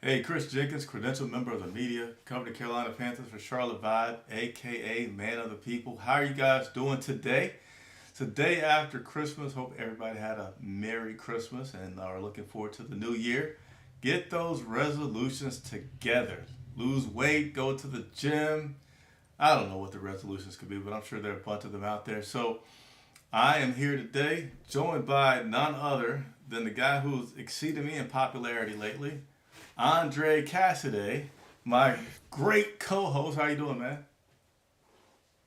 Hey, Chris Jenkins, credentialed member of the media, covered the Carolina Panthers for Charlotte Vibe, aka Man of the People. How are you guys doing today? Today after Christmas, hope everybody had a Merry Christmas and are looking forward to the new year. Get those resolutions together. Lose weight, go to the gym. I don't know what the resolutions could be, but I'm sure there are a bunch of them out there. So I am here today, joined by none other than the guy who's exceeded me in popularity lately, Andre Casseday, my great co-host. How you doing, man?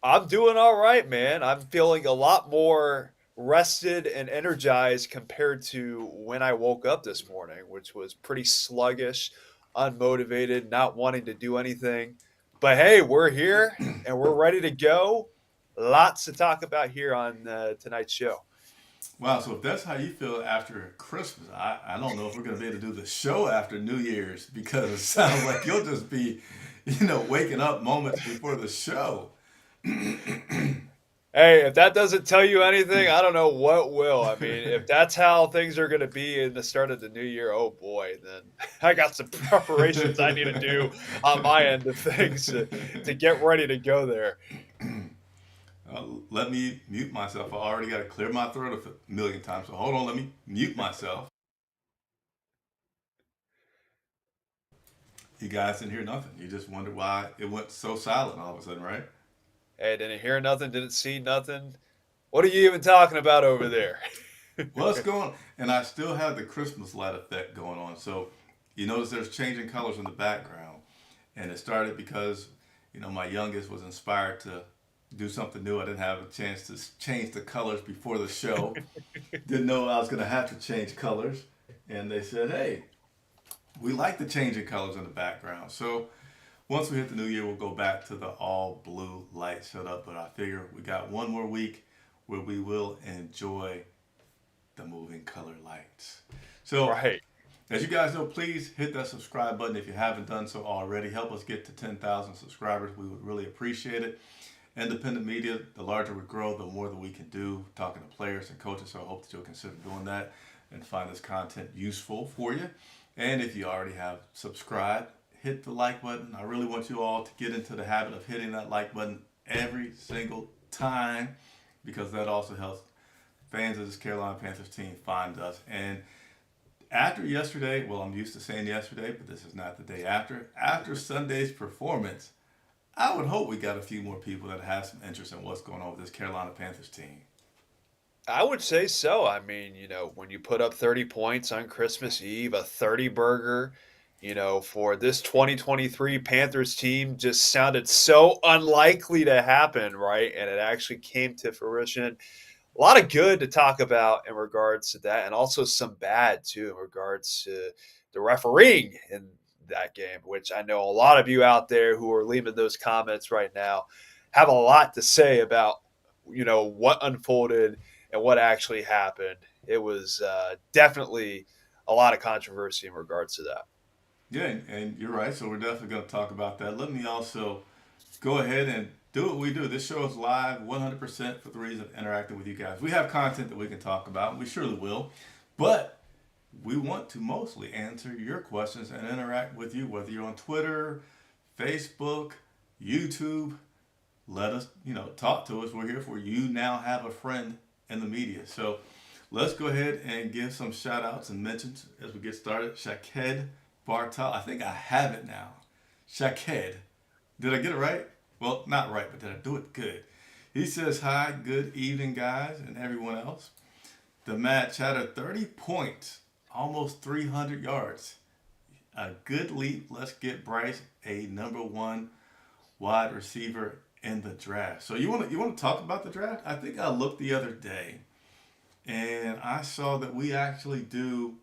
I'm doing all right, man. I'm feeling a lot more rested and energized compared to when I woke up this morning, which was pretty sluggish, unmotivated, not wanting to do anything. But hey, we're here and we're ready to go. Lots to talk about here on tonight's show. Wow, so if that's how you feel after Christmas, I don't know if we're going to be able to do the show after New Year's because it sounds like you'll just be, waking up moments before the show. Hey, if that doesn't tell you anything, I don't know what will. I mean, if that's how things are going to be in the start of the new year, oh boy, then I got some preparations I need to do on my end of things to get ready to go there. Let me mute myself. I already got to clear my throat a million times. So hold on, let me mute myself. You guys didn't hear nothing. You just wondered why it went so silent all of a sudden, right? Hey, didn't hear nothing, didn't see nothing. What are you even talking about over there? Well, it's going, and I still have the Christmas light effect going on. So you notice there's changing colors in the background, and it started because my youngest was inspired to do something new. I didn't have a chance to change the colors before the show. Didn't know I was going to have to change colors, and they said, "Hey, we like the changing colors in the background." So once we hit the new year, we'll go back to the all blue light setup. But I figure we got one more week where we will enjoy the moving color lights. So, Right. as you guys know, please hit that subscribe button if you haven't done so already. Help us get to 10,000 subscribers. We would really appreciate it. Independent media, the larger we grow, the more that we can do talking to players and coaches. So I hope that you'll consider doing that and find this content useful for you. And if you already have subscribed, hit the like button. I really want you all to get into the habit of hitting that like button every single time because that also helps fans of this Carolina Panthers team find us. And after yesterday, well, I'm used to saying yesterday, but this is not the day after. After Sunday's performance, I would hope we got a few more people that have some interest in what's going on with this Carolina Panthers team. I would say so. I mean, when you put up 30 points on Christmas Eve, a 30 burger, for this 2023 Panthers team just sounded so unlikely to happen, right? And it actually came to fruition. A lot of good to talk about in regards to that, and also some bad too in regards to the refereeing in that game, which I know a lot of you out there who are leaving those comments right now have a lot to say about, what unfolded and what actually happened. It was definitely a lot of controversy in regards to that. Yeah, and you're right. So we're definitely going to talk about that. Let me also go ahead and do what we do. This show is live 100% for the reason of interacting with you guys. We have content that we can talk about, and we surely will. But we want to mostly answer your questions and interact with you, whether you're on Twitter, Facebook, YouTube. Let us, talk to us. We're here for you. Now have a friend in the media. So let's go ahead and give some shout outs and mentions as we get started. Shaked Bartal. I think I have it now. Shaked. Did I get it right? Well, not right, but did I do it good? He says, "Hi, good evening, guys, and everyone else. The Mad Chatter, 30 points, almost 300 yards. A good leap. Let's get Bryce a number one wide receiver in the draft." So you want to talk about the draft? I think I looked the other day and I saw that we actually do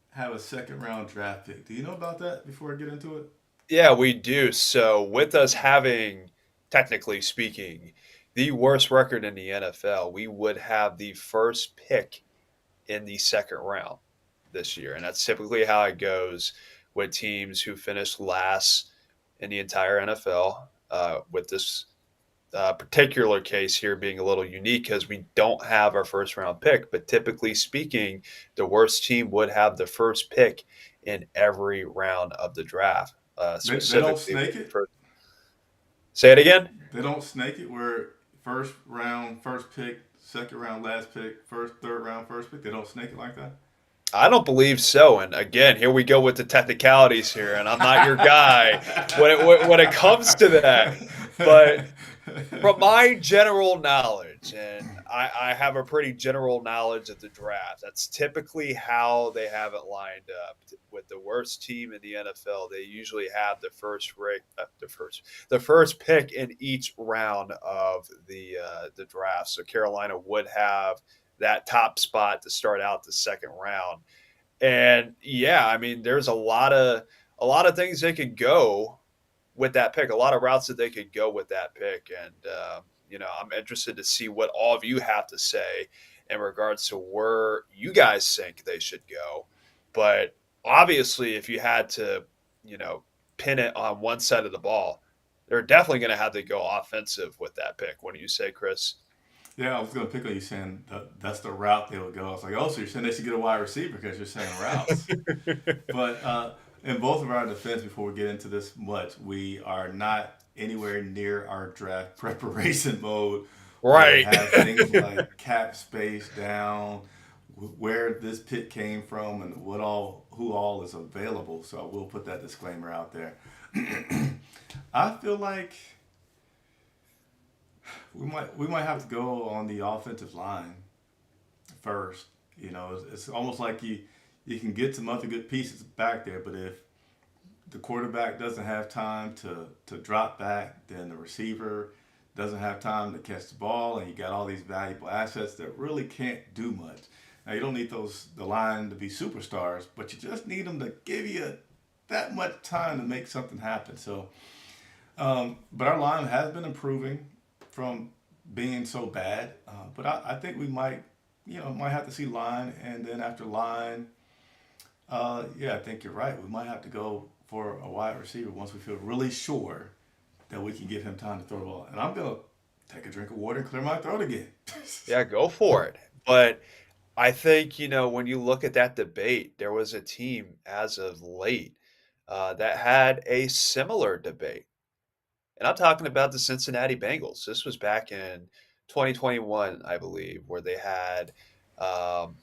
have a second round draft pick. Do you know about that before I get into it? Yeah, we do. So, with us having, technically speaking, the worst record in the NFL, we would have the first pick in the second round this year. And that's typically how it goes with teams who finish last in the entire NFL. With this particular case here being a little unique because we don't have our first round pick, but typically speaking, the worst team would have the first pick in every round of the draft, They don't specifically snake with the it. first. Say it again. They don't snake it where first round, first pick, second round, last pick, first, third round, first pick. They don't snake it like that. I don't believe so. And again, here we go with the technicalities here, and I'm not your guy when it comes to that. But from my general knowledge, and I have a pretty general knowledge of the draft, that's typically how they have it lined up. With the worst team in the NFL, they usually have the first pick in each round of the draft. So Carolina would have that top spot to start out the second round. And yeah, I mean, there's a lot of things they could go with that pick, a lot of routes that they could go with that pick. And I'm interested to see what all of you have to say in regards to where you guys think they should go. But obviously, if you had to, you know, pin it on one side of the ball, they're definitely going to have to go offensive with that pick. What do you say, Chris? Yeah, I was going to pick on you saying that's the route they would go. I was like, oh, so you're saying they should get a wide receiver because you're saying routes. But in both of our defense, before we get into this much, we are not anywhere near our draft preparation mode where we Right. have things like cap space down, where this pick came from, and who all is available. So I will put that disclaimer out there. I feel like we might have to go on the offensive line first. It's almost like you can get some other good pieces back there, but if the quarterback doesn't have time to drop back, then the receiver doesn't have time to catch the ball, and you got all these valuable assets that really can't do much. Now you don't need the line to be superstars, but you just need them to give you that much time to make something happen. So, but our line has been improving from being so bad. But I think we might have to see line, and then after line, yeah, I think you're right. We might have to go for a wide receiver once we feel really sure that we can give him time to throw the ball. And I'm gonna take a drink of water and clear my throat again. Yeah, go for it. But I think, when you look at that debate, there was a team as of late that had a similar debate. And I'm talking about the Cincinnati Bengals. This was back in 2021, I believe, where they had um,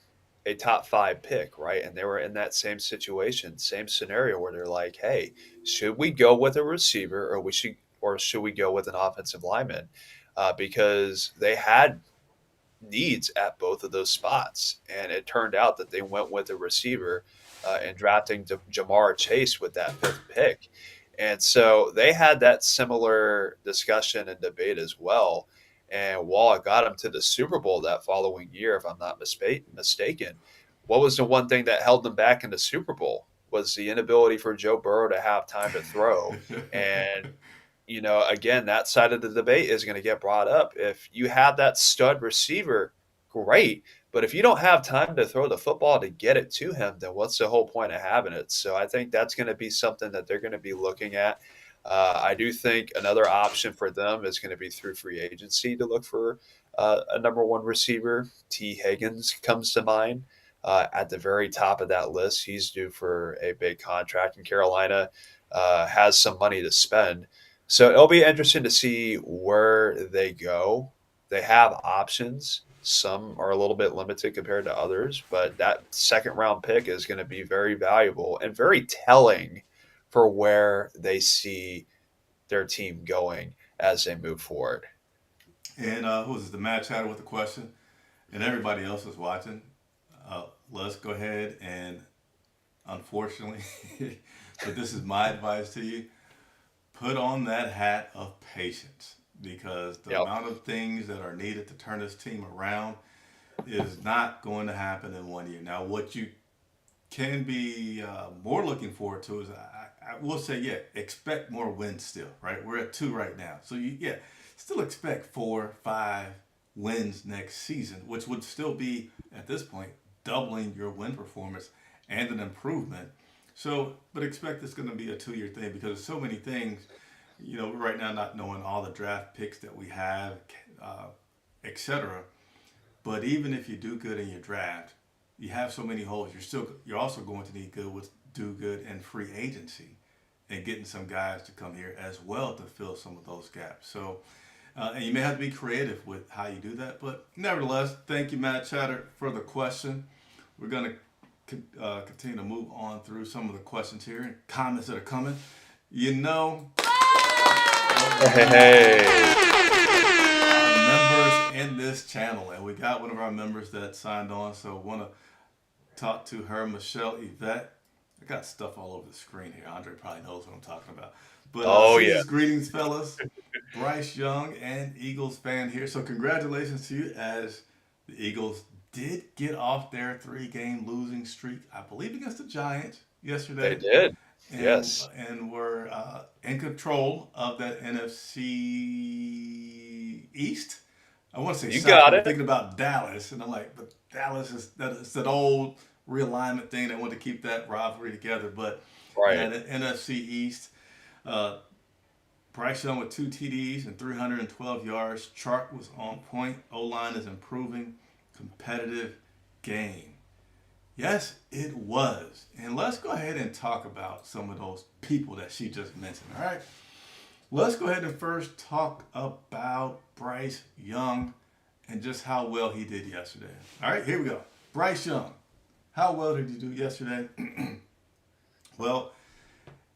a top five pick, right? And they were in that same situation, same scenario where they're like, hey, should we go with a receiver or should we go with an offensive lineman? Because they had needs at both of those spots. And it turned out that they went with a receiver and drafting Jamar Chase with that fifth pick. And so they had that similar discussion and debate as well. And while it got them to the Super Bowl that following year, if I'm not mistaken, what was the one thing that held them back in the Super Bowl was the inability for Joe Burrow to have time to throw. And again, that side of the debate is going to get brought up. If you have that stud receiver, great. But if you don't have time to throw the football to get it to him, then what's the whole point of having it? So I think that's going to be something that they're going to be looking at. I do think another option for them is going to be through free agency to look for a number one receiver. T. Higgins comes to mind at the very top of that list. He's due for a big contract, and Carolina has some money to spend. So it'll be interesting to see where they go. They have options. Some are a little bit limited compared to others, but that second round pick is going to be very valuable and very telling for where they see their team going as they move forward. And who is this? The Mad Chatter with a question, and everybody else is watching. Let's go ahead and, unfortunately, but this is my advice to you: put on that hat of patience, because the Yep. amount of things that are needed to turn this team around is not going to happen in 1 year. Now, what you can be more looking forward to is I will say, yeah, expect more wins still, right? We're at 2 right now. So, still expect 4, 5 wins next season, which would still be, at this point, doubling your win performance and an improvement. So, but expect it's going to be a 2 year thing because there's so many things, right now not knowing all the draft picks that we have, etc. But even if you do good in your draft, you have so many holes. You're also going to need do good in free agency and getting some guys to come here as well to fill some of those gaps. So, and you may have to be creative with how you do that. But nevertheless, thank you, Matt Chatter, for the question. We're going to continue to move on through some of the questions here and comments that are coming. You know, Hey. our members in this channel, and we got one of our members that signed on, so want to talk to her, Michelle Yvette. I got stuff all over the screen here. Andre probably knows what I'm talking about. But Oh, yeah. season's greetings, fellas. Bryce Young and Eagles fan here. So congratulations to you as the Eagles did get off their 3-game losing streak, I believe against the Giants They yesterday, did. and Yes. were in control of that NFC East. I want to say You South. got I'm it. thinking about Dallas, and I'm like, but Dallas is that old realignment thing. They want to keep that rivalry together, but yeah, Right. the NFC East. Uh, Bryce Young with 2 TDs and 312 yards. Chark was on point. O line is improving. Competitive game. Yes, it was. And let's go ahead and talk about some of those people that she just mentioned. All right. Let's go ahead and first talk about Bryce Young and just how well he did yesterday. All right, here we go. Bryce Young, how well did he do yesterday? Well,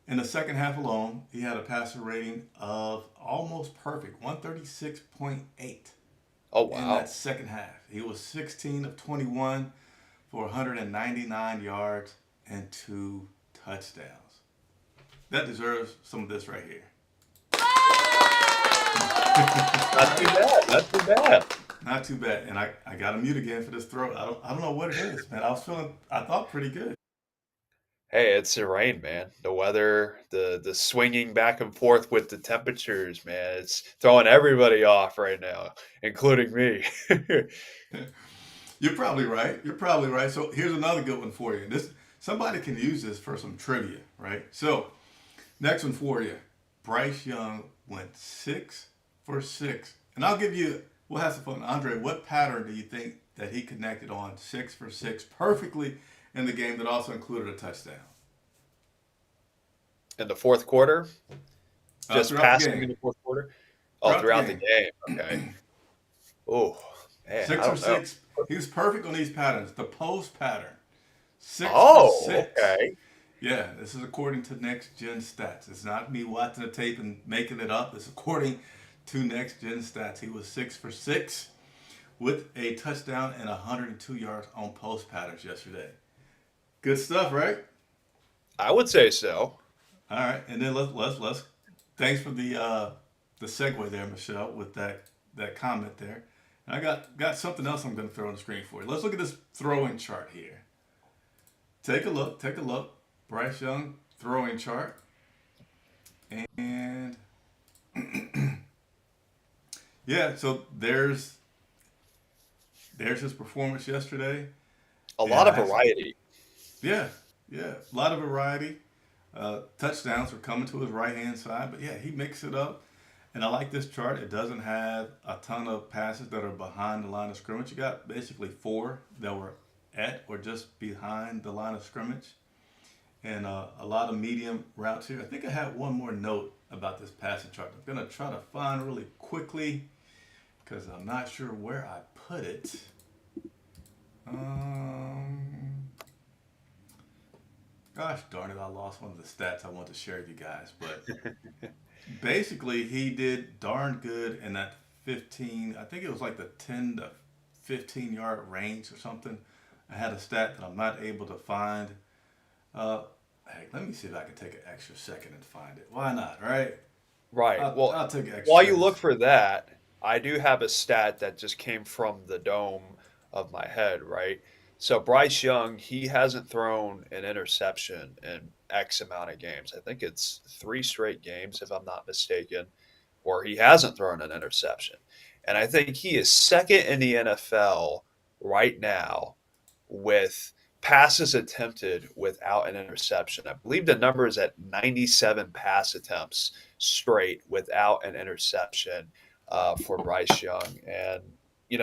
in the second half alone, he had a passer rating of almost perfect, 136.8 Oh, in that wow. second half. He was 16 of 21 for 199 yards and 2 touchdowns. That deserves some of this right here. Not too bad. Not too bad. Not too bad. And I got to mute again for this throw. I don't know what it is, man. I thought pretty good. Hey, it's the rain, man. The weather, the swinging back and forth with the temperatures, man. It's throwing everybody off right now, including me. You're probably right. You're probably right. So here's another good one for you. This somebody can use this for some trivia, right? So next one for you. Bryce Young went 6 for 6, and I'll give you. We'll have some fun. Andre, what pattern do you think that he connected on 6 for 6 perfectly in the game that also included a touchdown? In the fourth quarter, just Throughout the passing game. in the fourth quarter. Oh, Throughout the throughout the game. game. Okay. Oh, man, Six I for don't know. six. He was perfect on these patterns. The post pattern. Six for Oh, six. okay. Yeah, this is according to Next Gen Stats. It's not me watching the tape and making it up. It's according to Next Gen Stats. He was 6 for 6 with a touchdown and 102 yards on post patterns yesterday. Good stuff, right? I would say so. All right, and then let's. Thanks for the segue there, Michelle, with that comment there. And I got something else I'm going to throw on the screen for you. Let's look at this throwing chart here. Take a look. Take a look. Bryce Young throwing chart, and yeah. So there's his performance yesterday, A and lot of variety. yeah, yeah, a lot of variety. Touchdowns were coming to his right hand side, but yeah, he mixed it up. And I like this chart. It doesn't have a ton of passes that are behind the line of scrimmage. You got basically 4 that were at or just behind the line of scrimmage, and a lot of medium routes here. I think I had one more note about this passing chart. I'm gonna try to find really quickly because I'm not sure where I put it. Um, Gosh darn it, I lost one of the stats I want to share with you guys. But basically, he did darn good in that 15, I think it was like the 10 to 15 yard range or something. I had a stat that I'm not able to find. Uh, Hey, let me see if I can take an extra second and find it. Why not, right? Right. Well, I'll take an extra while you second. look for that, I do have a stat that just came from the dome of my head, right? So Bryce Young, he hasn't thrown an interception in X amount of games. I think it's 3 straight games, if I'm not mistaken, where he hasn't thrown an interception. And I think he is second in the NFL right now with passes attempted without an interception. I believe the number is at 97 pass attempts straight without an interception for Bryce Young. And,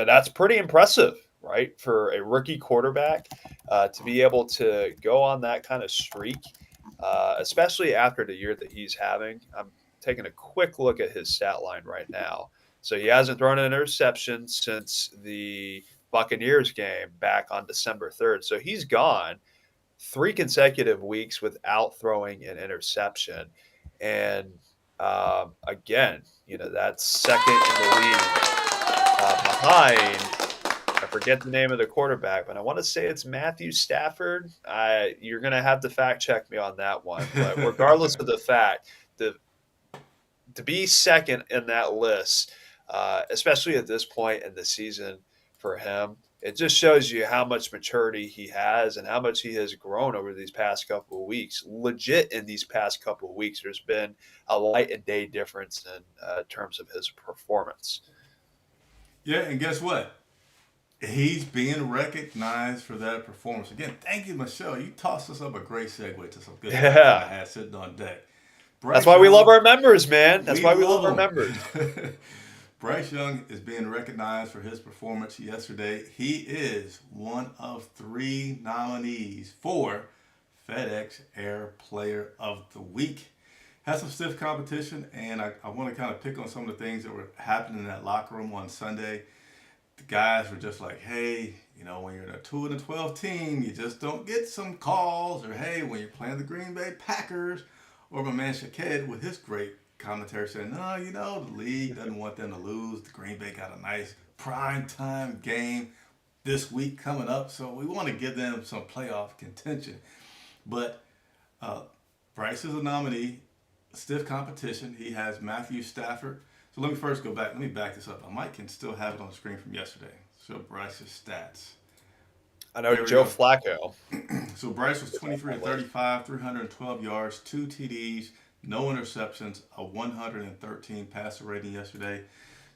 that's pretty impressive. right? For a rookie quarterback to be able to go on that kind of streak, especially after the year that he's having. I'm taking a quick look at his stat line right now. So he hasn't thrown an interception since the Buccaneers game back on December 3rd. So he's gone 3 consecutive weeks without throwing an interception. And again, that's second in the league behind. I forget the name of the quarterback, but I want to say it's Matthew Stafford. You're going to have to fact check me on that one. But regardless of the fact, the to be second in that list, especially at this point in the season for him, it just shows you how much maturity he has and how much he has grown over these past couple of weeks. Legit, in these past couple of weeks, there's been a light and day difference in terms of his performance. Yeah, and guess what? He's being recognized for that performance. Again, thank you, Michelle. You tossed us up a great segue to some good content I Yeah. had sitting on deck. That's Bryce why we love Young, our members, man. That's we why we love our love members. him. Bryce Young is being recognized for his performance yesterday. He is one of 3 nominees for FedEx Air Player of the Week. Had some stiff competition, and I want to kind of pick on some of the things that were happening in that locker room on Sunday. The guys were just like, hey, when you're in a 2-12 team, you just don't get some calls. Or hey, when you're playing the Green Bay Packers, or my man Shaked with his great commentary saying, no, the league doesn't want them to lose. The Green Bay got a nice prime time game this week coming up, so we want to give them some playoff contention. But Bryce is a nominee. Stiff competition. He has Matthew Stafford. So let me first go back. Let me back this up. I might can still have it on the screen from yesterday. So Bryce's stats. I know There we Joe go. Flacco. So Bryce was 23 to 35, 312 yards, 2 TDs, no interceptions, a 113 passer rating yesterday.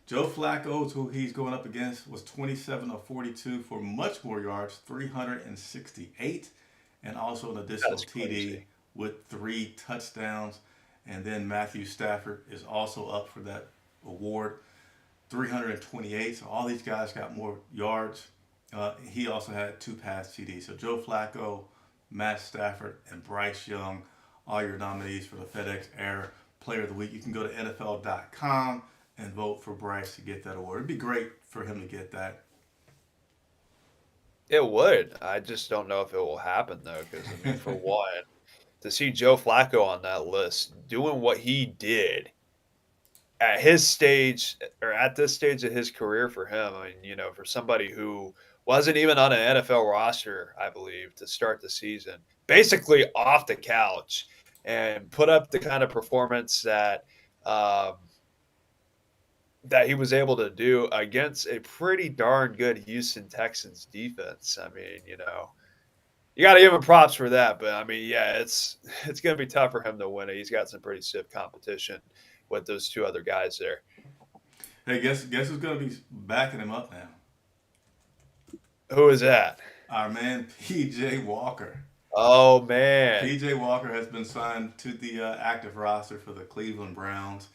Joe Flacco, who he's going up against, was 27 of 42 for much more yards, 368, and also an additional That's TD crazy. with 3 touchdowns. And then Matthew Stafford is also up for that award, 328. So all these guys got more yards. He also had 2 pass TDs. So Joe Flacco, Matt Stafford, and Bryce Young, all your nominees for the FedEx Air Player of the Week. You can go to NFL.com and vote for Bryce to get that award. It'd be great for him to get that. It would. I just don't know if it will happen though, because I mean, for one, to see Joe Flacco on that list doing what he did at his stage or at this stage of his career for him, I mean, for somebody who wasn't even on an NFL roster, I believe, to start the season, basically off the couch and put up the kind of performance um, that he was able to do against a pretty darn good Houston Texans defense. I mean, you got to give him props for that. But I mean, yeah, it's going to be tough for him to win it. He's got some pretty stiff competition with those 2 other guys there. Hey, guess who's gonna be backing him up now? Who is that? Our man PJ Walker. Oh man, PJ Walker has been signed to the active roster for the Cleveland Browns.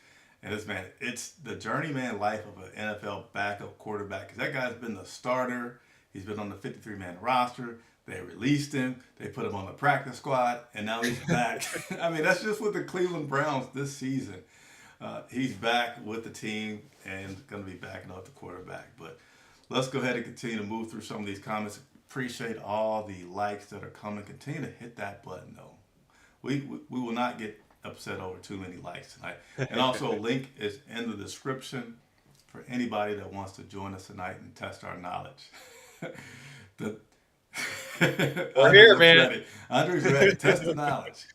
And it's the journeyman life of an NFL backup quarterback. Because that guy's been the starter. He's been on the 53-man roster. They released him. They put him on the practice squad. And now he's back. I mean, that's just with the Cleveland Browns this season. He's back with the team and going to be backing up the quarterback. But let's go ahead and continue to move through some of these comments. Appreciate all the likes that are coming. Continue to hit that button, though. We will not get upset over too many likes tonight. And also, a link is in the description for anybody that wants to join us tonight and test our knowledge. we're here, man. Ready. Andre's ready. Test the knowledge.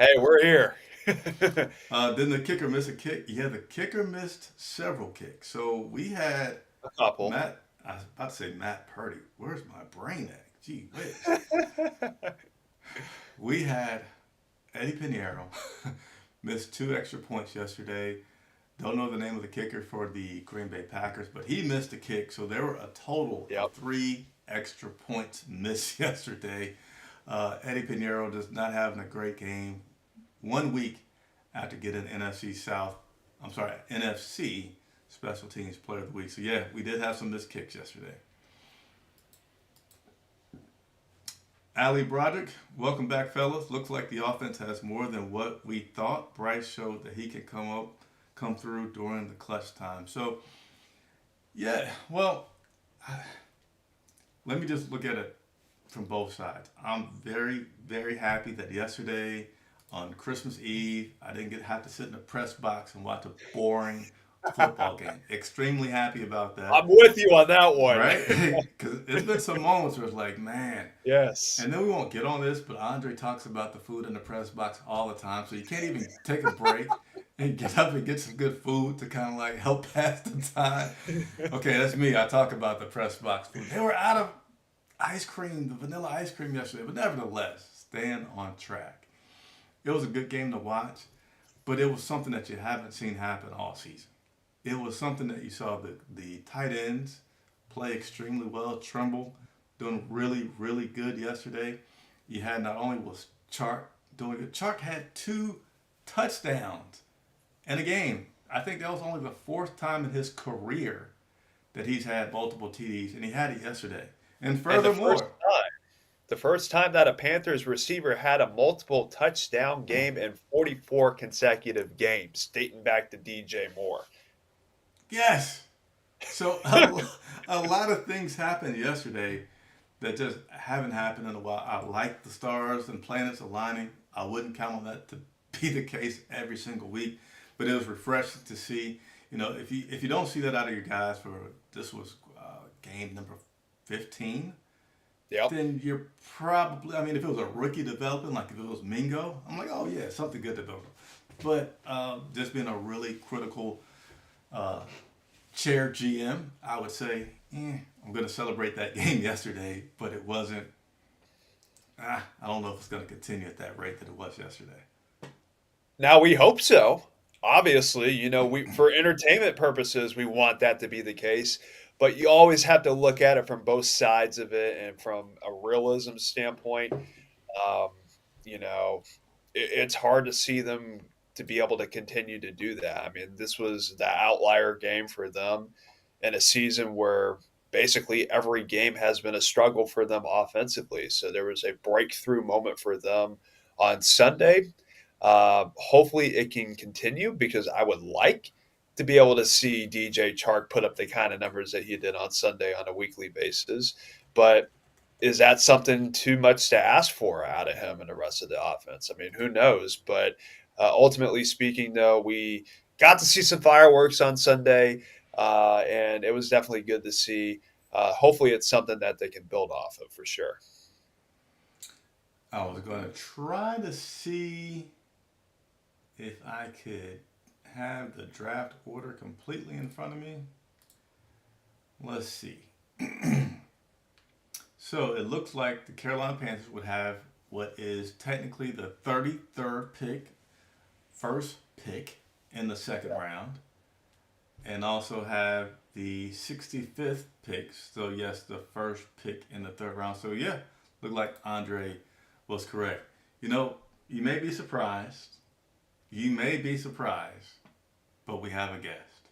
Hey, we're here. Then the kicker missed a kick. Yeah, the kicker missed several kicks. So we had A couple. Matt. I was about to say Matt Purdy. Where's my brain at? Gee whiz. We had Eddie Pinheiro missed 2 extra points yesterday. Don't know the name of the kicker for the Green Bay Packers, but he missed a kick. So there were a total of 3 extra points missed yesterday. Eddie Pinheiro does not having a great game. 1 week after getting NFC Special Teams Player of the Week. So yeah, we did have some missed kicks yesterday. Ali Broderick, welcome back, fellas. Looks like the offense has more than what we thought. Bryce showed that he can come through during the clutch time. So, yeah, well, let me just look at it from both sides. I'm very, very happy that yesterday on Christmas Eve, I didn't have to sit in the press box and watch a boring football game. Extremely happy about that, I'm with you on that one. right? Because there's been some moments where it's like, man. Yes. And then we won't get on this, but Andre talks about the food in the press box all the time, so you can't even take a break and get up and get some good food to kind of like help pass the time. Okay, that's me. I talk about the press box food. They were out of ice cream, the vanilla ice cream yesterday, but nevertheless, staying on track. It was a good game to watch, but it was something that you haven't seen happen all season. It was something that you saw the tight ends play extremely well. Tremble doing really, really good yesterday. You had not only was Chark doing good, Chark had 2 touchdowns in a game. I think that was only the 4th time in his career that he's had multiple TDs, and he had it yesterday. And furthermore, the first time that a Panthers receiver had a multiple touchdown game in 44 consecutive games, dating back to DJ Moore. yes. So a lot of things happened yesterday that just haven't happened in a while. I like the stars and planets aligning. I wouldn't count on that to be the case every single week, but it was refreshing to see. You know, if you don't see that out of your guys for this was game number 15, Yep. then you're probably. I mean, if it was a rookie developing, like if it was Mingo, I'm like, oh yeah, something good developing. But just being a really critical chair GM, I would say, I'm going to celebrate that game yesterday, but it wasn't. I don't know if it's going to continue at that rate that it was yesterday. Now we hope so. Obviously, we for entertainment purposes, we want that to be the case. But you always have to look at it from both sides of it, and from a realism standpoint, um, it's hard to see them to be able to continue to do that. I mean, this was the outlier game for them in a season where basically every game has been a struggle for them offensively. So there was a breakthrough moment for them on Sunday. Hopefully it can continue, because I would like to be able to see DJ Chark put up the kind of numbers that he did on Sunday on a weekly basis. But is that something too much to ask for out of him and the rest of the offense? I mean, who knows? But ultimately speaking, though, we got to see some fireworks on Sunday, and it was definitely good to see. Hopefully it's something that they can build off of for sure. I was going to try to see if I could have the draft order completely in front of me. Let's see. So it looks like the Carolina Panthers would have what is technically the 33rd pick, first pick in the second round, and also have the 65th pick. So yes, the first pick in the third round. So yeah, looked like Andre was correct. You may be surprised. But we have a guest.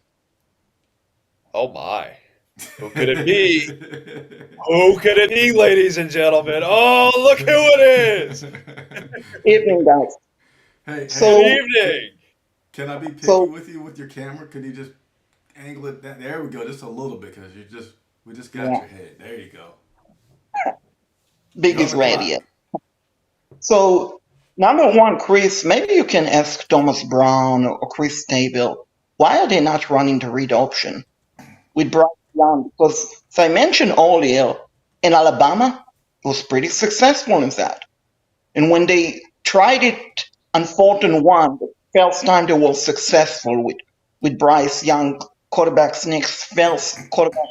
Oh my. Who could it be? Who could it be, ladies and gentlemen? Oh, look who it is. Evening, guys. Hey, Good evening. Can I be picky with you with your camera? Could you just angle it down? There we go, just a little bit, because we just got your head. There you go. Biggest radio. So, number one, Chris, maybe you can ask Thomas Brown or Chris Tabor, why are they not running the read option with Bryce Young? Because, as I mentioned earlier, in Alabama, was pretty successful in that. And when they tried it on 4th and 1, the first time they were successful with Bryce Young, quarterback's next first quarterback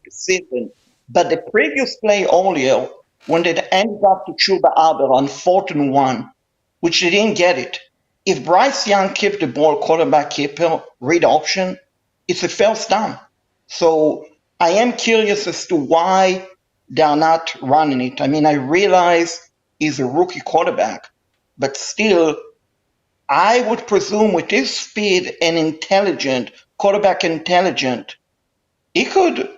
season. But the previous play earlier, when they ended up to Chuba Hubbard on 4th and 1, which they didn't get it. If Bryce Young kept the ball quarterback keeper, read option, it's a first down. So I am curious as to why they're not running it. I mean, I realize he's a rookie quarterback, but still, I would presume with his speed and quarterback intelligent, he could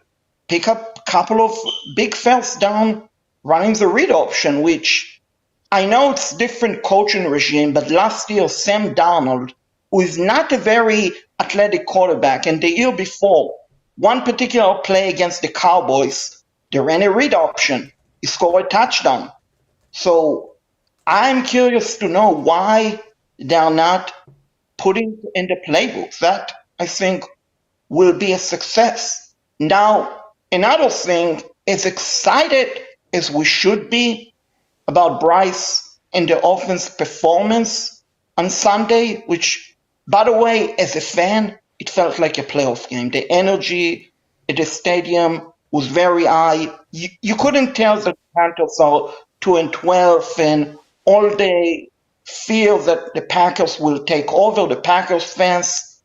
pick up a couple of big first down running the read option, which I know it's different coaching regime, but last year Sam Darnold, who is not a very athletic quarterback, and the year before, one particular play against the Cowboys, they ran a read option. He scored a touchdown. So I'm curious to know why they're not putting in the playbook. That, I think, will be a success. Now, another thing, as excited as we should be about Bryce and the offense performance on Sunday, which, by the way, as a fan, it felt like a playoff game. The energy at the stadium was very high. You couldn't tell that the Panthers are 2-12 and all the fear that the Packers will take over. The Packers fans,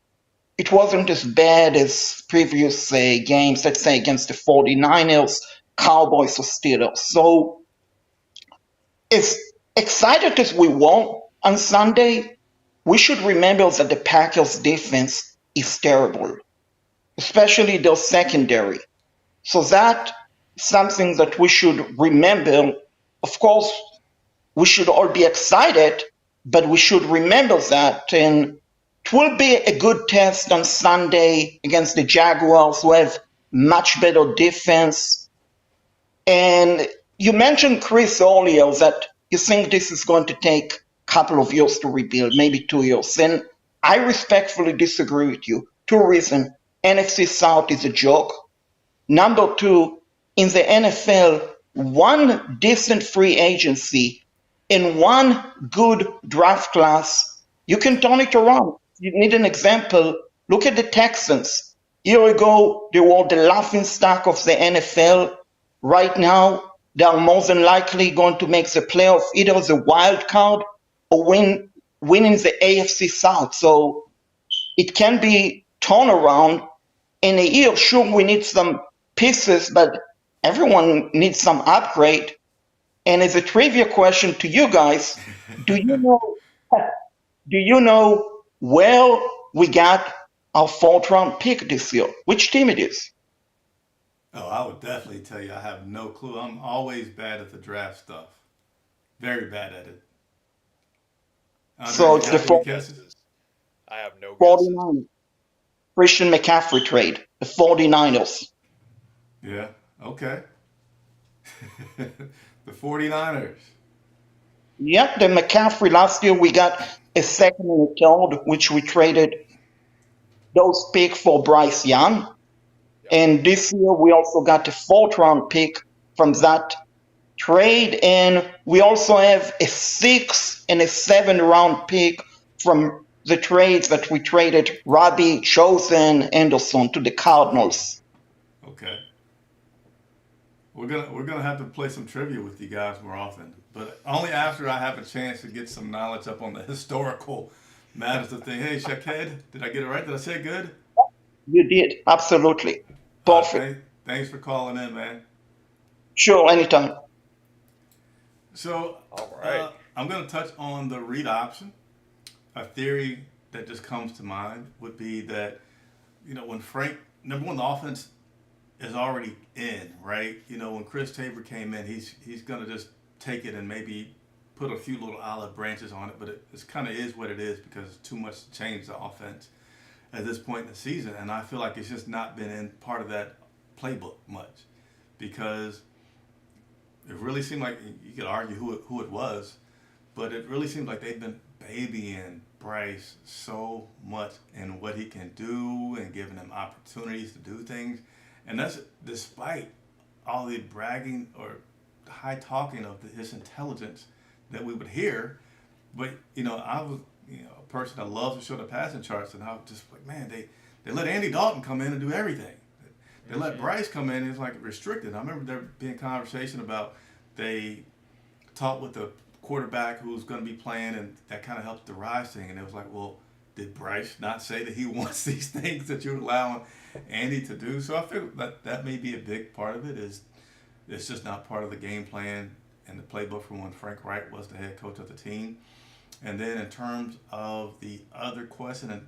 it wasn't as bad as previous games, let's say against the 49ers, Cowboys, or Steelers. So as excited as we were on Sunday, we should remember that the Packers defense is terrible, especially their secondary. So that's something that we should remember. Of course, we should all be excited, but we should remember that. And it will be a good test on Sunday against the Jaguars, who have much better defense. And you mentioned, Chris, earlier that you think this is going to take a couple of years to rebuild, maybe 2 years. And I respectfully disagree with you. Two reasons. NFC South is a joke. Number two, in the NFL, one decent free agency in one good draft class, you can turn it around. You need an example. Look at the Texans. A year ago, they were the laughingstock of the NFL. Right now, they are more than likely going to make the playoff, either as a wild card or winning the AFC South. So it can be turned around in a year. Sure, we need some pieces, but everyone needs some upgrade. And as a trivia question to you guys, do you know where we got our fourth round pick this year? Which team it is? Oh, I would definitely tell you I have no clue. I'm always bad at the draft stuff. Very bad at it. So it's the I have no guesses. 49ers. Christian McCaffrey trade. The 49ers. Yeah, okay. The 49ers. Yep, the McCaffrey last year we got a second and a third, which we traded those picks for Bryce Young. And this year we also got a fourth round pick from that trade. And we also have a 6th and a 7th round pick from the trades that we traded Robbie, Chosen, Anderson to the Cardinals. Okay. We're gonna have to play some trivia with you guys more often, but only after I have a chance to get some knowledge up on the historical matters of things. Hey, Shaked, did I get it right? Did I say it good? You did, absolutely. Perfect. Thanks for calling in, man. Sure, anytime. So, All right. I'm going to touch on the read option. A theory that just comes to mind would be that, when Frank, number one, the offense is already in, right? When Chris Tabor came in, he's going to just take it and maybe put a few little olive branches on it, but it kind of is what it is because it's too much to change the offense at this point in the season. And I feel like it's just not been in part of that playbook much because it really seemed like, you could argue who it was, but it really seems like they've been babying Bryce so much and what he can do and giving him opportunities to do things. And that's despite all the bragging or high talking of his intelligence that we would hear. But, I was, a person that loves to show the passing charts, and I was just like, man, they let Andy Dalton come in and do everything. They let Bryce come in, and it's like restricted. I remember there being conversation about they talked with the quarterback who's going to be playing, and that kind of helped the rise thing. And it was like, well, did Bryce not say that he wants these things that you're allowing Andy to do? So I feel that may be a big part of it. It's just not part of the game plan and the playbook from when Frank Wright was the head coach of the team. And then in terms of the other question and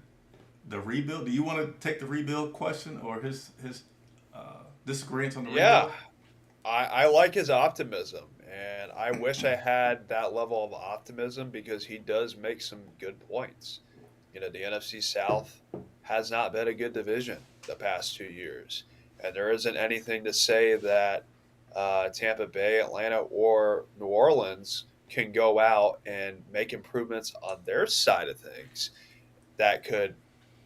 the rebuild, do you want to take the rebuild question or his disagreements on the rebuild? I like his optimism, and I wish I had that level of optimism because he does make some good points. The NFC South has not been a good division the past 2 years, and there isn't anything to say that Tampa Bay, Atlanta, or New Orleans can go out and make improvements on their side of things that could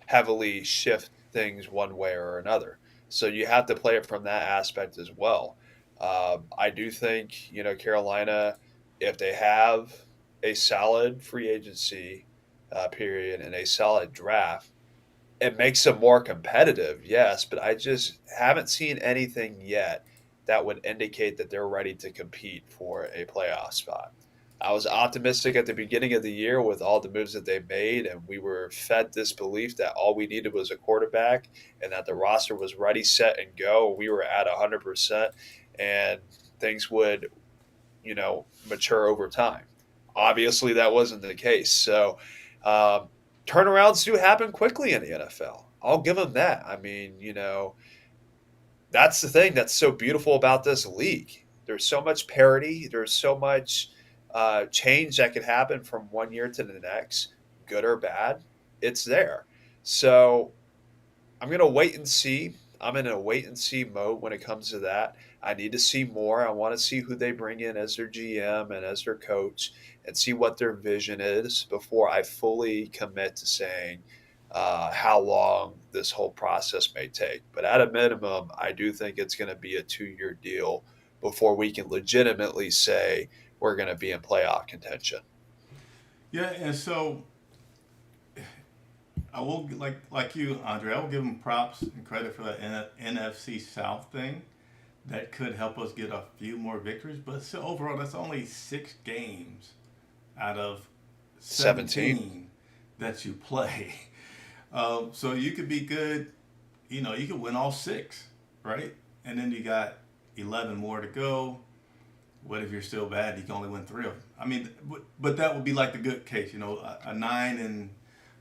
heavily shift things one way or another. So you have to play it from that aspect as well. I do think, Carolina, if they have a solid free agency period and a solid draft, it makes them more competitive, yes, but I just haven't seen anything yet that would indicate that they're ready to compete for a playoff spot. I was optimistic at the beginning of the year with all the moves that they made, and we were fed this belief that all we needed was a quarterback and that the roster was ready, set, and go. We were at 100%, and things would, mature over time. Obviously, that wasn't the case. So, um, turnarounds do happen quickly in the NFL. I'll give them that. I mean, that's the thing that's so beautiful about this league. There's so much parity. There's so much change that could happen from one year to the next, good or bad. It's there. So I'm going to wait and see. I'm in a wait and see mode when it comes to that. I need to see more. I want to see who they bring in as their GM and as their coach and see what their vision is before I fully commit to saying how long this whole process may take. But at a minimum, I do think it's going to be a 2-year deal before we can legitimately say we're going to be in playoff contention. Yeah, and so I will like you, Andre. I will give him props and credit for that NFC South thing. That could help us get a few more victories, but still, overall, that's only 6 games out of 17 that you play. So you could be good. You could win all 6, right? And then you got 11 more to go. What if you're still bad? You can only win 3 of them. I mean, but that would be like the good case. A 9 and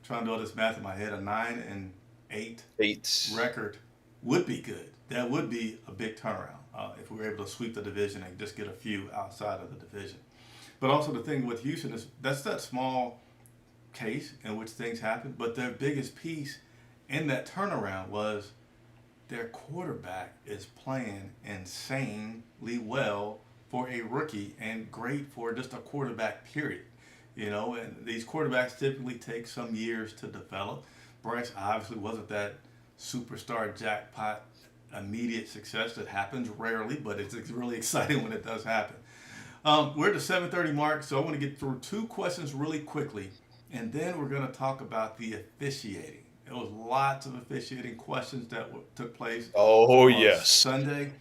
trying to do all this math in my head. A 9-8 record would be good. That would be a big turnaround if we were able to sweep the division and just get a few outside of the division. But also the thing with Houston is that's that small case in which things happen. But their biggest piece in that turnaround was their quarterback is playing insanely well for a rookie and great for just a quarterback, period. And these quarterbacks typically take some years to develop. Bryce obviously wasn't that superstar jackpot immediate success that happens rarely, but it's really exciting when it does happen. We're at the 7:30 mark, so I want to get through 2 questions really quickly, and then we're going to talk about the officiating. There was lots of officiating questions that took place Oh, on yes. Sunday,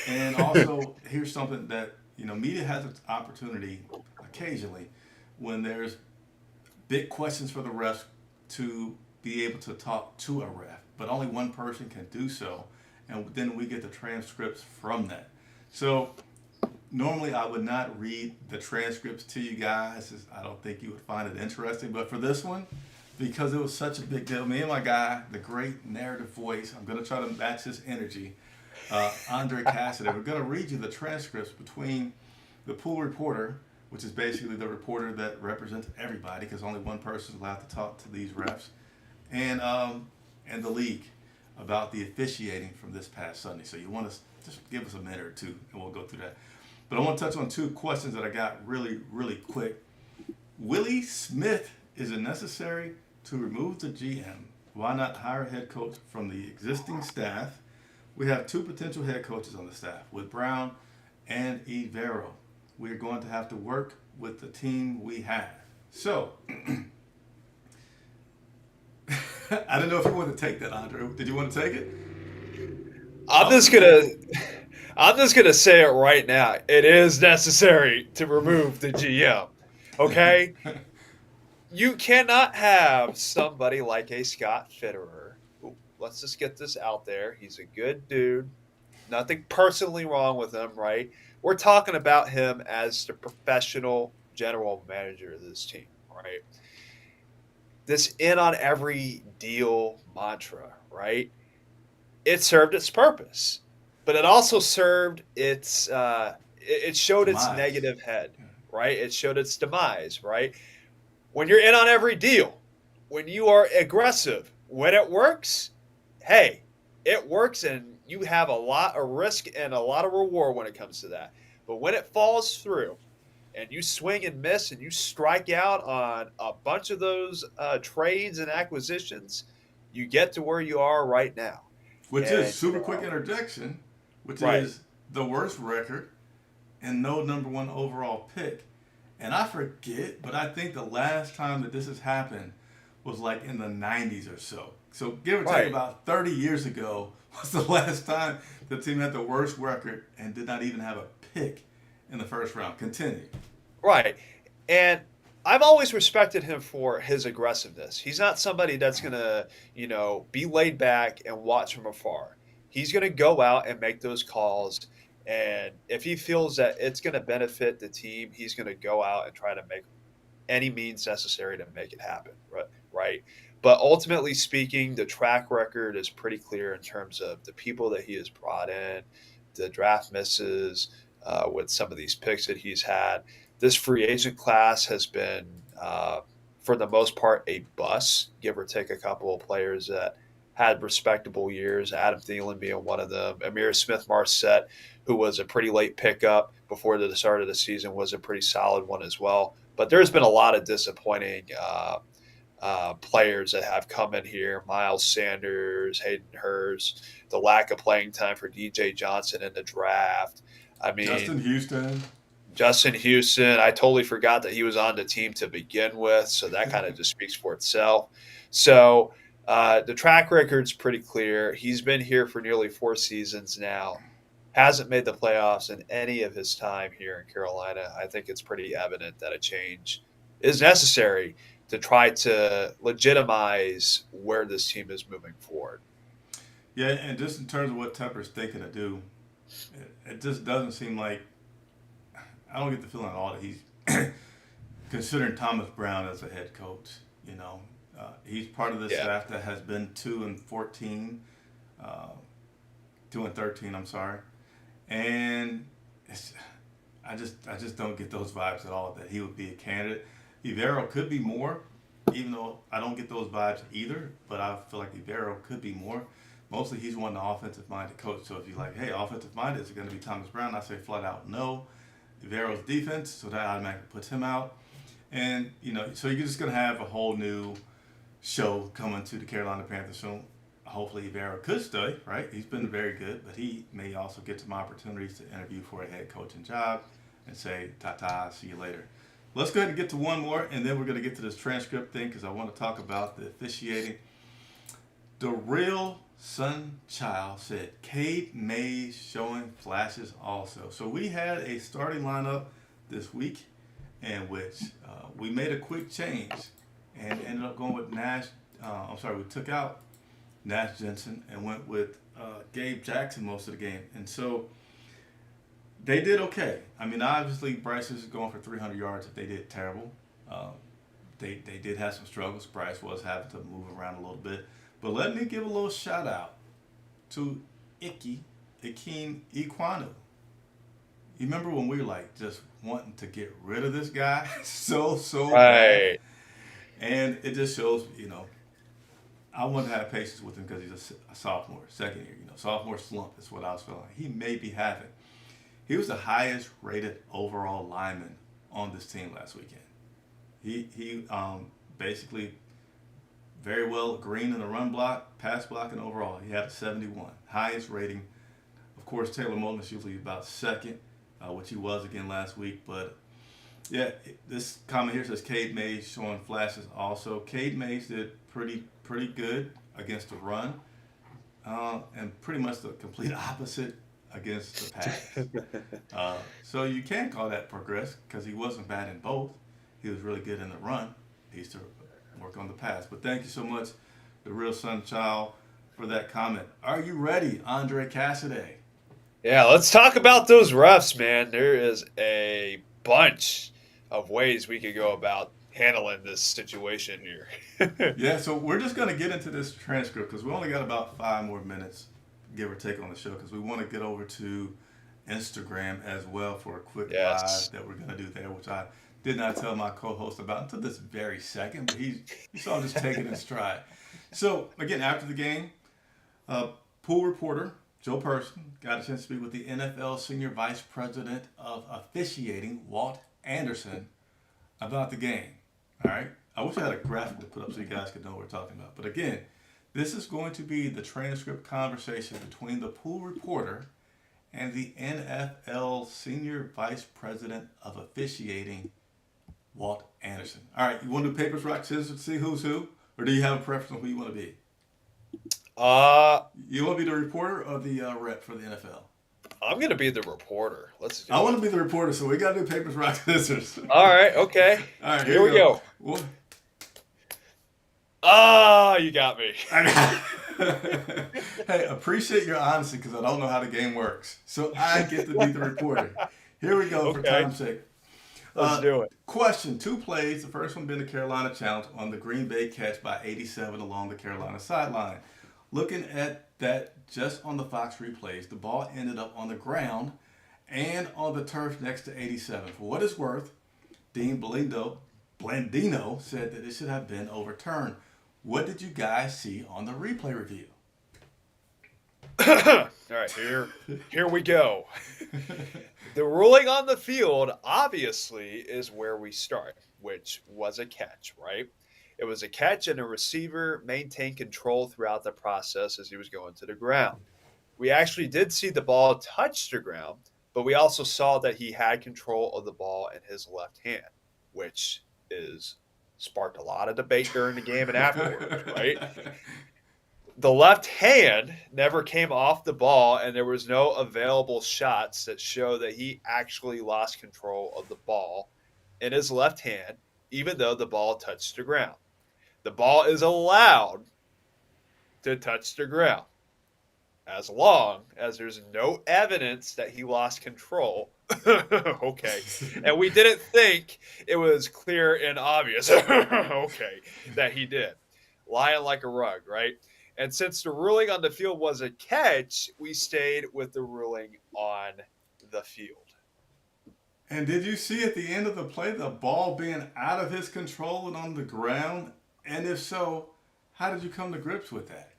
and also here's something that media has its opportunity occasionally when there's big questions for the refs to be able to talk to a ref, but only one person can do so, and then we get the transcripts from that. So normally I would not read the transcripts to you guys. I don't think you would find it interesting, but for this one, because it was such a big deal, me and my guy, the great narrative voice, I'm going to try to match his energy, Andre Casseday, we're going to read you the transcripts between the pool reporter, which is basically the reporter that represents everybody because only one person is allowed to talk to these refs, and the league about the officiating from this past Sunday. So you want to just give us a minute or two and we'll go through that. But I want to touch on 2 questions that I got really, really quick. Willie Smith, is it necessary to remove the GM? Why not hire a head coach from the existing staff? We have 2 potential head coaches on the staff with Brown and Evero. We're going to have to work with the team we have. So, I don't know if you want to take that, Andre. Did you want to take it? I'm just gonna say it right now. It is necessary to remove the GM. Okay? You cannot have somebody like a Scott Fitterer. Let's just get this out there. He's a good dude. Nothing personally wrong with him, right? We're talking about him as the professional general manager of this team, right? This in on every deal mantra, right? It served its purpose. but it also served it showed its Demise. negative head, right? It showed its demise, right? When you're in on every deal, when you are aggressive, when it works, hey, it works and you have a lot of risk and a lot of reward when it comes to that. But when it falls through and you swing and miss and you strike out on a bunch of those trades and acquisitions, you get to where you are right now. Which is And, super quick interjection, which right, is the worst record and no number one overall pick. And I forget, but I think the last time that this has happened was like in the 90s or so. So give or take right. about 30 years ago was the last time the team had the worst record and did not even have a pick in the first round. Continue. Right. And I've always respected him for his aggressiveness. He's not somebody that's going to, be laid back and watch from afar. He's going to go out and make those calls. And if he feels that it's going to benefit the team, he's going to go out and try to make any means necessary to make it happen. Right. Right. But ultimately speaking, the track record is pretty clear in terms of the people that he has brought in, the draft misses, with some of these picks that he's had. This free agent class has been, for the most part, a bust, give or take a couple of players that had respectable years, Adam Thielen being one of them. Amir Smith-Marset, who was a pretty late pickup before the start of the season, was a pretty solid one as well. But there's been a lot of disappointing players that have come in here. Miles Sanders, Hayden Hurst, the lack of playing time for DJ Johnson in the draft. I mean, Justin Houston. Justin Houston, I totally forgot that he was on the team to begin with, so that kind of just speaks for itself. So the track record's pretty clear. He's been here for nearly 4 seasons now, hasn't made the playoffs in any of his time here in Carolina. I think it's pretty evident that a change is necessary to try to legitimize where this team is moving forward. Yeah, and just in terms of what Tepper's thinking to do, it just doesn't seem like I don't get the feeling at all that he's considering Thomas Brown as a head coach. He's part of this Yeah. staff that has been 2-14, 2-13. I'm sorry, and I just don't get those vibes at all that he would be a candidate. Ivero could be more, even though I don't get those vibes either. But I feel like Ivero could be more. Mostly he's one the offensive minded coach. So if you're like, hey, offensive minded, is it going to be Thomas Brown? I say flat out no. Ivero's defense, so that automatically puts him out. And, so you're just going to have a whole new show coming to the Carolina Panthers soon. Hopefully Ivero could stay, right? He's been very good, but he may also get some opportunities to interview for a head coaching job and say, ta-ta, see you later. Let's go ahead and get to one more, and then we're going to get to this transcript thing because I want to talk about the officiating. The real Sun Child said Cade Mays showing flashes also. So we had a starting lineup this week in which we made a quick change and ended up going with we took out Nash Jensen and went with Gabe Jackson most of the game. And so they did okay. I mean, obviously Bryce is going for 300 yards if they did terrible. They did have some struggles. Bryce was having to move around a little bit. But let me give a little shout out to Ikem Ekwonu. You remember when we were like just wanting to get rid of this guy so bad? Right. And it just shows, I want to have patience with him because he's a sophomore, second year. Sophomore slump is what I was feeling like he may be having. He was the highest rated overall lineman on this team last weekend. He basically very well green in the run block, pass block, and overall. He had a 71, highest rating. Of course, Taylor Moton is usually about second, which he was again last week. But yeah, this comment here says Cade Mays showing flashes also. Cade Mays did pretty good against the run, and pretty much the complete opposite against the pass. So you can call that progress because he wasn't bad in both. He was really good in the run. He used to work on the pass. But thank you so much, the real Sun Child, for that comment. Are you ready, Andre Casseday? Yeah, let's talk about those refs, man. There is a bunch of ways we could go about handling this situation here. Yeah, so we're just going to get into this transcript because we only got about 5 more minutes give or take on the show because we want to get over to Instagram as well for a quick Yes. live that we're going to do there, which I did not tell my co-host about until this very second, but you saw him just take it in stride. So again, after the game, pool reporter Joe Person got a chance to speak with the NFL Senior Vice President of Officiating, Walt Anderson, about the game. All right. I wish I had a graphic to put up so you guys could know what we're talking about. But again, this is going to be the transcript conversation between the pool reporter and the NFL Senior Vice President of Officiating, Walt Anderson. All right, you want to do papers, rock, scissors to see who's who? Or do you have a preference on who you want to be? You want to be the reporter or the rep for the NFL? I'm going to be the reporter. Let's do I it. want to be the reporter, so we got to do papers, rock, scissors. All right, okay. All right, here we go. What? You got me. Hey, appreciate your honesty because I don't know how the game works. So I get to be the reporter. Here we go for time's sake. Let's do it. Question, 2 plays. The first one being the Carolina challenge on the Green Bay catch by 87 along the Carolina sideline. Looking at that just on the Fox replays, the ball ended up on the ground and on the turf next to 87. For what it's worth, Dean Blandino said that it should have been overturned. What did you guys see on the replay review? All right, here we go. The ruling on the field, obviously, is where we start, which was a catch, right? It was a catch, and a receiver maintained control throughout the process as he was going to the ground. We actually did see the ball touch the ground, but we also saw that he had control of the ball in his left hand, which sparked a lot of debate during the game and afterwards, right? The left hand never came off the ball, and there was no available shots that show that he actually lost control of the ball in his left hand, even though the ball touched the ground. The ball is allowed to touch the ground as long as there's no evidence that he lost control. Okay. And we didn't think it was clear and obvious, okay, that he did. Lying like a rug, right? And since the ruling on the field was a catch, we stayed with the ruling on the field. And did you see at the end of the play the ball being out of his control and on the ground? And if so, how did you come to grips with that?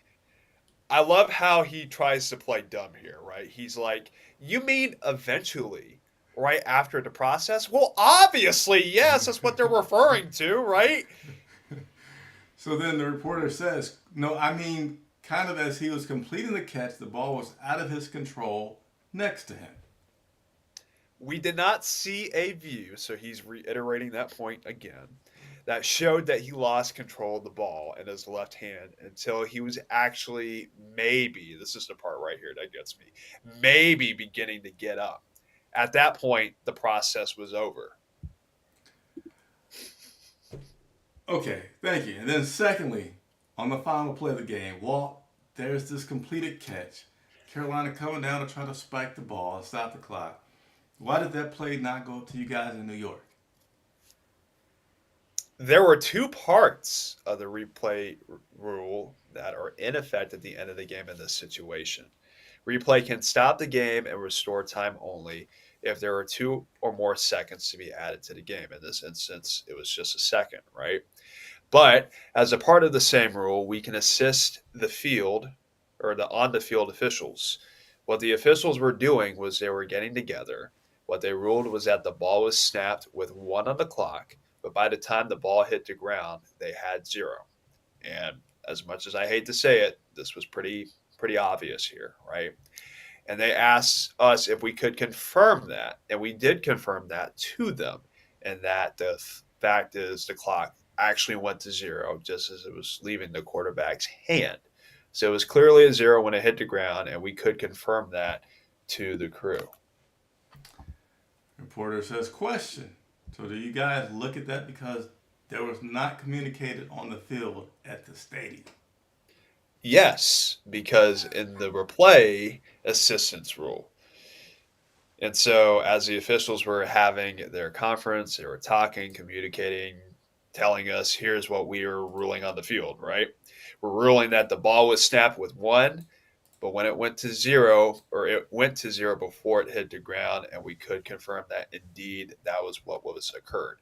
I love how he tries to play dumb here, right? He's like, you mean eventually, right after the process? Well, obviously, yes, that's what they're referring to, right? So then the reporter says, no, I mean, kind of as he was completing the catch, the ball was out of his control next to him. We did not see a view, so he's reiterating that point again, that showed that he lost control of the ball in his left hand until he was actually maybe, this is the part right here that gets me, maybe beginning to get up. At that point, the process was over. Okay, thank you. And then secondly, on the final play of the game, Walt, there's this completed catch. Carolina coming down to try to spike the ball and stop the clock. Why did that play not go to you guys in New York? There were 2 parts of the replay rule that are in effect at the end of the game in this situation. Replay can stop the game and restore time only if there are 2 or more seconds to be added to the game. In this instance, it was just a second, right? But as a part of the same rule, we can assist the field or the on-the-field officials. What the officials were doing was they were getting together. What they ruled was that the ball was snapped with 1 on the clock, but by the time the ball hit the ground, they had 0. And as much as I hate to say it, this was pretty obvious here, right? And they asked us if we could confirm that, and we did confirm that to them, and that the fact is the clock actually went to 0 just as it was leaving the quarterback's hand. So it was clearly a 0 when it hit the ground, and we could confirm that to the crew. Reporter says, question. So do you guys look at that because there was not communicated on the field at the stadium? Yes, because in the replay assistance rule. And so as the officials were having their conference, they were talking, communicating, telling us, here's what we are ruling on the field, right? We're ruling that the ball was snapped with 1 But when it went to zero, or it went to zero before it hit the ground, and we could confirm that indeed that was what was occurred.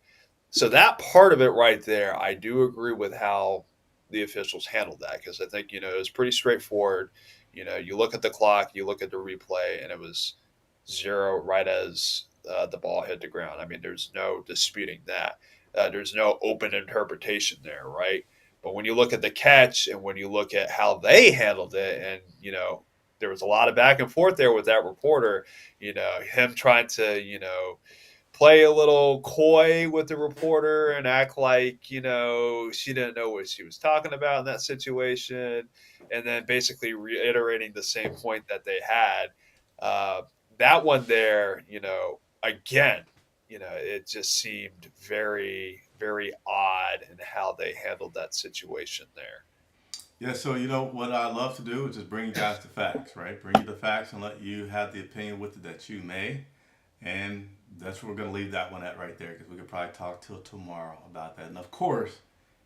So that part of it right there, I do agree with how the officials handled that, because I think, it was pretty straightforward. You look at the clock, you look at the replay, and it was zero right as the ball hit the ground. I mean, there's no disputing that. There's no open interpretation there, right? But when you look at the catch and when you look at how they handled it, and there was a lot of back and forth there with that reporter, him trying to, play a little coy with the reporter and act like, she didn't know what she was talking about in that situation. And then basically reiterating the same point that they had. That one there, again, it just seemed very, very odd in how they handled that situation there. Yeah, so what I love to do is just bring you guys the facts, right? Bring you the facts and let you have the opinion with it that you may. And that's where we're going to leave that one at right there, because we could probably talk till tomorrow about that. And of course,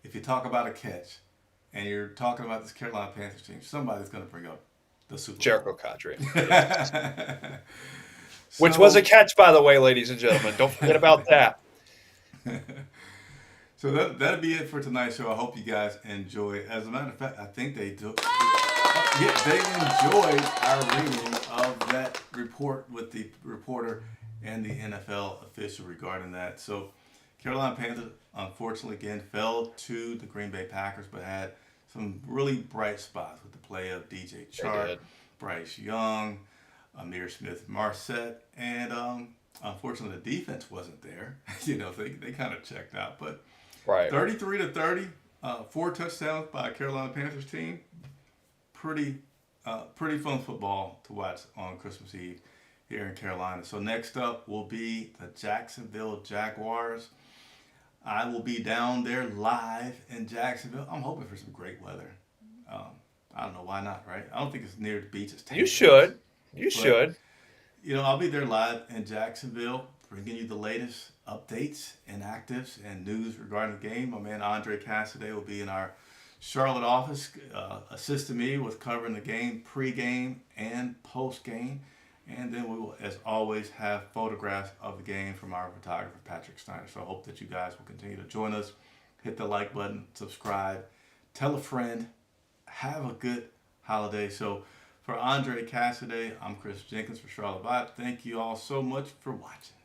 if you talk about a catch and you're talking about this Carolina Panthers team, somebody's going to bring up the Super Bowl. Jericho Cadre. Which was a catch, by the way, ladies and gentlemen. Don't forget about that. So that'll be it for tonight's show. I hope you guys enjoy it. As a matter of fact, I think they do. Yeah, they enjoyed our reading of that report with the reporter and the NFL official regarding that. So Carolina Panthers, unfortunately, again, fell to the Green Bay Packers, but had some really bright spots with the play of DJ Chark, Bryce Young, Amir Smith-Marset, and unfortunately the defense wasn't there. They kind of checked out. But 33-30, 4 touchdowns by a Carolina Panthers team. Pretty fun football to watch on Christmas Eve here in Carolina. So next up will be the Jacksonville Jaguars. I will be down there live in Jacksonville. I'm hoping for some great weather. I don't know why not, right? I don't think it's near the beach. It's You should. I'll be there live in Jacksonville, bringing you the latest updates and actives and news regarding the game. My man Andre Casseday will be in our Charlotte office, assisting me with covering the game pre-game and post-game. And then we will, as always, have photographs of the game from our photographer, Patrick Steiner. So I hope that you guys will continue to join us. Hit the like button, subscribe, tell a friend, have a good holiday. So for Andre Casseday, I'm Chris Jenkins for Charlotte Vibe. Thank you all so much for watching.